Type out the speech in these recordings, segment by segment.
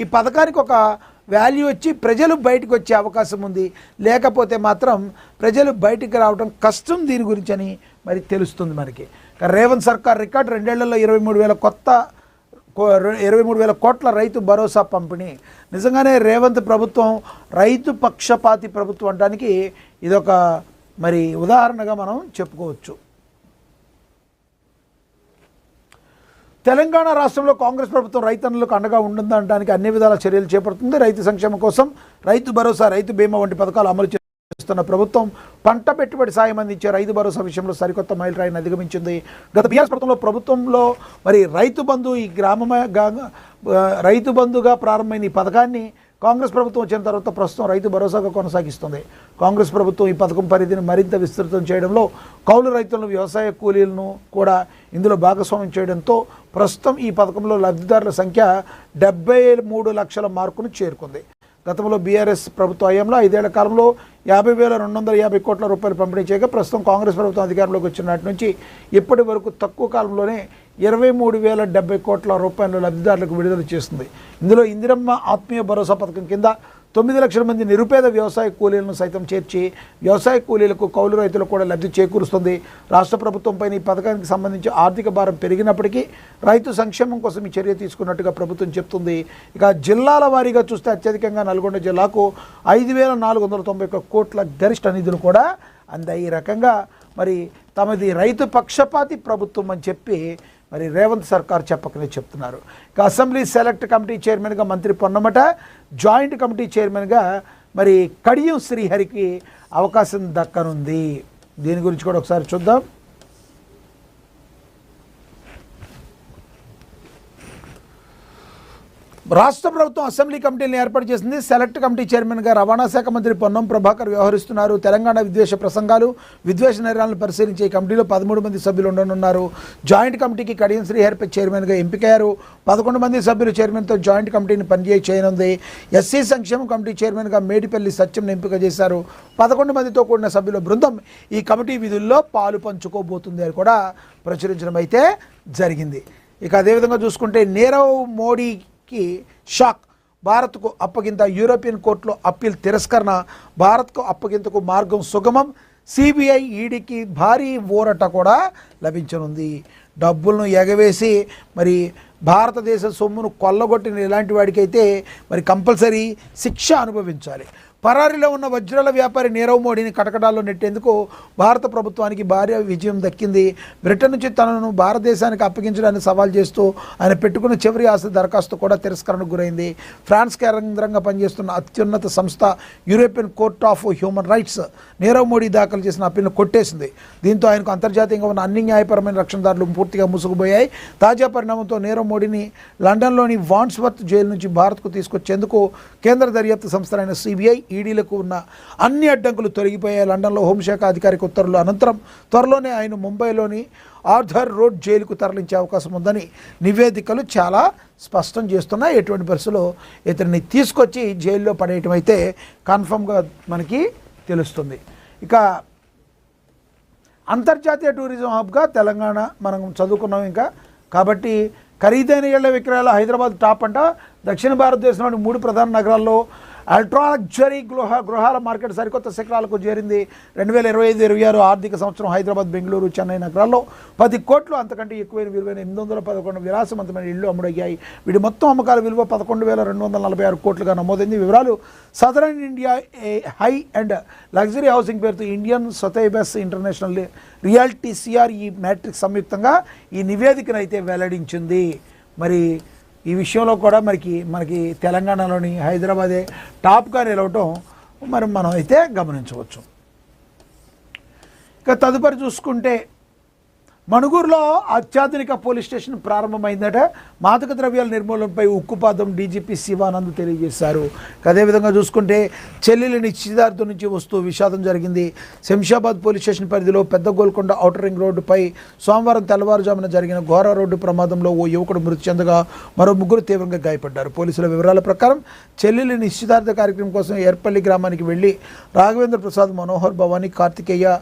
ఈ పథకానికి ఒక వాల్యూ వచ్చి ప్రజలు బయటకు వచ్చే అవకాశం ఉంది. లేకపోతే మాత్రం ప్రజలు బయటికి రావడం కష్టం దీని గురించి అని మరి తెలుస్తుంది మనకి. రేవంత్ సర్కార్ రికార్డు 2 ఏళ్లలో 23,000 కోట్ల రైతు భరోసా పంపిణీ. నిజంగానే రేవంత్ ప్రభుత్వం రైతు పక్షపాతి ప్రభుత్వం అనడానికి ఇదొక మరి ఉదాహరణగా మనం చెప్పుకోవచ్చు. తెలంగాణ రాష్ట్రంలో కాంగ్రెస్ ప్రభుత్వం రైతన్నులకు అండగా ఉంటుందనడానికి అన్ని విధాల చర్యలు చేపడుతుంది. రైతు సంక్షేమం కోసం రైతు భరోసా, రైతు బీమా వంటి పథకాలు అమలు చేస్తున్న ప్రభుత్వం పంట పెట్టుబడి సాయం అందించే రైతు భరోసా విషయంలో సరికొత్త మైలురాయిని అధిగమించింది. గత బీఆర్ఎస్ ప్రభుత్వంలో మరి రైతు బంధు ఈ రైతు బంధుగా ప్రారంభమైన ఈ పథకాన్ని కాంగ్రెస్ ప్రభుత్వం వచ్చిన తర్వాత ప్రస్తుతం రైతు భరోసాగా కొనసాగిస్తుంది. కాంగ్రెస్ ప్రభుత్వం ఈ పథకం పరిధిని మరింత విస్తృతం చేయడంలో కౌలు రైతులను, వ్యవసాయ కూలీలను కూడా ఇందులో భాగస్వామ్యం చేయడంతో ప్రస్తుతం ఈ పథకంలో లబ్ధిదారుల సంఖ్య 73 లక్షల మార్కును చేరుకుంది. గతంలో బీఆర్ఎస్ ప్రభుత్వ హయాంలో 5 ఏళ్ల కాలంలో 50,250 కోట్ల రూపాయలు పంపిణీ చేయగా ప్రస్తుతం కాంగ్రెస్ ప్రభుత్వం అధికారంలోకి వచ్చిన నాటి నుంచి ఇప్పటి వరకు తక్కువ కాలంలోనే 23,070 కోట్ల రూపాయలు లబ్ధిదారులకు విడుదల చేస్తుంది. ఇందులో ఇందిరమ్మ ఆత్మీయ భరోసా పథకం కింద 9 లక్షల మంది నిరుపేద వ్యవసాయ కూలీలను సైతం చేర్చి వ్యవసాయ కూలీలకు, కౌలు రైతులకు కూడా లబ్ధి చేకూరుస్తుంది. రాష్ట్ర ప్రభుత్వంపై ఈ పథకానికి సంబంధించి ఆర్థిక భారం పెరిగినప్పటికీ రైతు సంక్షేమం కోసం ఈ చర్య తీసుకున్నట్టుగా ప్రభుత్వం చెప్తుంది. ఇక జిల్లాల వారీగా చూస్తే అత్యధికంగా నల్గొండ జిల్లాకు 5,491 కోట్ల గరిష్ట నిధులు కూడా అందాయి. ఈ రకంగా మరి తమది రైతు పక్షపాతి ప్రభుత్వం అని చెప్పి మరి రేవంత్ సర్కార్ చెప్పకనే చెప్తున్నారు. ఇక అసెంబ్లీ సెలెక్ట్ కమిటీ చైర్మన్గా మంత్రి పొన్నమట, జాయింట్ కమిటీ చైర్మన్గా మరి కడియం శ్రీహరికి అవకాశం దక్కనుంది. దీని గురించి కూడా ఒకసారి చూద్దాం. రాష్ట్ర ప్రభుత్వం అసెంబ్లీ కమిటీలను ఏర్పాటు చేసింది. సెలెక్ట్ కమిటీ చైర్మన్గా రవాణా శాఖ మంత్రి పొన్నం ప్రభాకర్ వ్యవహరిస్తున్నారు. తెలంగాణ విద్వేష ప్రసంగాలు, విద్వేష నేరాలను పరిశీలించే ఈ కమిటీలో 13 మంది సభ్యులు ఉండనున్నారు. జాయింట్ కమిటీకి కడియం శ్రీహరి చైర్మన్గా ఎంపికయ్యారు. 11 మంది సభ్యులు చైర్మన్తో జాయింట్ కమిటీని చేయనుంది. ఎస్సీ సంక్షేమ కమిటీ చైర్మన్గా మేడిపల్లి సత్యంను ఎంపిక చేశారు. 11 మందితో కూడిన సభ్యుల బృందం ఈ కమిటీ విధుల్లో పాలు పంచుకోబోతుంది అని కూడా ప్రచురించడం అయితే జరిగింది. ఇక అదేవిధంగా చూసుకుంటే నీరవ్ మోడీకి షాక్, భారత్కు అప్పగింత, యూరోపియన్ కోర్టులో అప్పీల్ తిరస్కరణ, భారత్కు అప్పగింతకు మార్గం సుగమం, సిబిఐ ఈడీకి భారీ ఊరట కూడా లభించనుంది. డబ్బులను ఎగవేసి మరి భారతదేశ సొమ్మును కొల్లగొట్టిన ఇలాంటి వాడికైతే మరి కంపల్సరీ శిక్ష అనుభవించాలి. పరారీలో ఉన్న వజ్రాల వ్యాపారి నీరవ్ మోడీని కటకటాల్లో నెట్టేందుకు భారత ప్రభుత్వానికి భారీ విజయం దక్కింది. బ్రిటన్ నుంచి తనను భారతదేశానికి అప్పగించడానికి సవాల్ చేస్తూ ఆయన పెట్టుకున్న చివరి ఆస్తి దరఖాస్తు కూడా తిరస్కరణకు గురైంది. ఫ్రాన్స్ కేంద్రంగా పనిచేస్తున్న అత్యున్నత సంస్థ European court of human rights Nirav Modi దాఖలు చేసిన అప్పీల్ను కొట్టేసింది. దీంతో ఆయనకు అంతర్జాతీయంగా ఉన్న అన్ని న్యాయపరమైన రక్షణదారులు పూర్తిగా ముసుగుపోయాయి. తాజా పరిణామంతో నీరవ్ మోడీని లండన్లోని వాండ్స్వర్త్ జైలు నుంచి భారత్కు తీసుకొచ్చేందుకు కేంద్ర దర్యాప్తు సంస్థలైన సిబిఐ, ఈడీలకు ఉన్న అన్ని అడ్డంకులు తొలగిపోయాయి. లండన్లో హోంశాఖ అధికారిక ఉత్తర్వుల అనంతరం త్వరలోనే ఆయన ముంబైలోని ఆర్థర్ రోడ్ జైలుకు తరలించే అవకాశం ఉందని నివేదికలు చాలా స్పష్టం చేస్తున్నాయి. ఎటువంటి పరిస్థితుల్లో ఇతన్ని తీసుకొచ్చి జైల్లో పడేయటం అయితే కన్ఫర్మ్గా మనకి తెలుస్తుంది. ఇక అంతర్జాతీయ టూరిజం హబ్గా తెలంగాణ మనం చదువుకున్నాం ఇంకా కాబట్టి. ఖరీదైన ఇళ్ల విక్రయాలు హైదరాబాద్ టాప్ అంట. దక్షిణ భారతదేశంలోని 3 ప్రధాన నగరాల్లో అల్ట్రా లగ్జరీ గృహాల మార్కెట్ సరికొత్త శిఖరాలకు చేరింది. 2025-26 ఆర్థిక సంవత్సరం హైదరాబాద్, బెంగళూరు, చెన్నై నగరాల్లో 10 కోట్లు అంతకంటే ఎక్కువైన విలువైన 811 విలాసవంతమైన ఇళ్లు అమ్ముడయ్యాయి. వీటి మొత్తం అమ్మకాల విలువ 11,246 కోట్లుగా నమోదైంది. వివరాలు southern India high and luxury housing పేరుతో Indian Sotheby's international realty CRE matrix సంయుక్తంగా ఈ నివేదికను అయితే వెల్లడించింది. మరి ఈ విషయంలో కూడా మనకి తెలంగాణలోని హైదరాబాదే టాప్గా నిలవటం మనం అయితే గమనించవచ్చు. ఇక తదుపరి చూసుకుంటే మణుగూరులో అత్యాధునిక పోలీస్ స్టేషన్ ప్రారంభమైందట. మాదక ద్రవ్యాల నిర్మూలనపై ఉక్కుపాదం డీజీపీ శివానంద్ తెలియజేశారు. అదేవిధంగా చూసుకుంటే చెల్లెలి నిశ్చితార్థం నుంచి వస్తూ విషాదం జరిగింది. శంషాబాద్ పోలీస్ స్టేషన్ పరిధిలో పెద్ద గోల్కొండ ఔటర్ రింగ్ రోడ్డుపై సోమవారం తెల్లవారుజామున జరిగిన ఘోర రోడ్డు ప్రమాదంలో ఓ యువకుడు మృతి చెందగా మరో 3 తీవ్రంగా గాయపడ్డారు. పోలీసుల వివరాల ప్రకారం చెల్లెలి నిశ్చితార్థ కార్యక్రమం కోసం ఏర్పల్లి గ్రామానికి వెళ్లి Raghavendra Prasad, Manohar, Bhavani, Karthikeya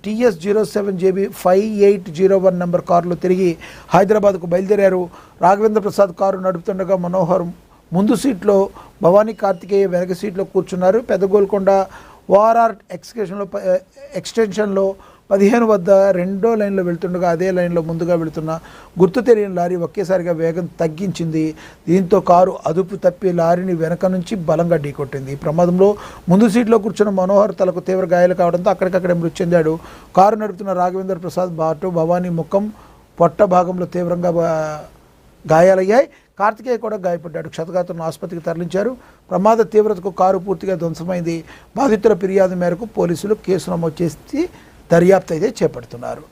TS 07 JB 5801 number కారులో తిరిగి హైదరాబాద్కు బయలుదేరారు. రాఘవేంద్ర ప్రసాద్ కారు నడుపుతుండగా మనోహర్ ముందు సీట్లో భవానీ కార్తికేయ వెనక సీట్లో కూర్చున్నారు. పెద్ద గోల్కొండ ఓఆర్ఆర్ ఎక్స్టెన్షన్లో 15 వద్ద రెండో లైన్లో వెళ్తుండగా అదే లైన్లో ముందుగా వెళుతున్న గుర్తు తెలియని లారీ ఒకేసారిగా వేగం తగ్గించింది. దీంతో కారు అదుపు తప్పి లారీని వెనక నుంచి బలంగా ఢీకొట్టింది. ఈ ప్రమాదంలో ముందు సీట్లో కూర్చున్న మనోహర్ తలకు తీవ్ర గాయాలు కావడంతో అక్కడికక్కడే మృతి చెందాడు. కారు నడుపుతున్న రాఘవేంద్ర ప్రసాద్ బాటు భవానీ ముఖం పొట్ట భాగంలో తీవ్రంగా గాయాలయ్యాయి. కార్తికేయ కూడా గాయపడ్డాడు. క్షతగాత్రులను ఆసుపత్రికి తరలించారు. ప్రమాద తీవ్రతకు కారు పూర్తిగా ధ్వంసమైంది. బాధితుల ఫిర్యాదు మేరకు పోలీసులు కేసు నమోదు చేసి దర్యాప్తు అయితే చేపడుతున్నారు.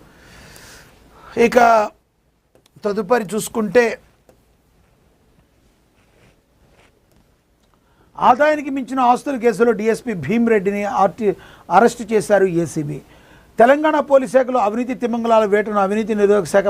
ఇక తదుపరి చూసుకుంటే ఆదాయానికి మించిన ఆస్తుల కేసులో డీఎస్పీ భీమ్రెడ్డిని అరెస్టు చేశారు ఏసీబీ. తెలంగాణ పోలీస్ శాఖలో అవినీతి తిమంగళాల వేటను అవినీతి నిరోధక శాఖ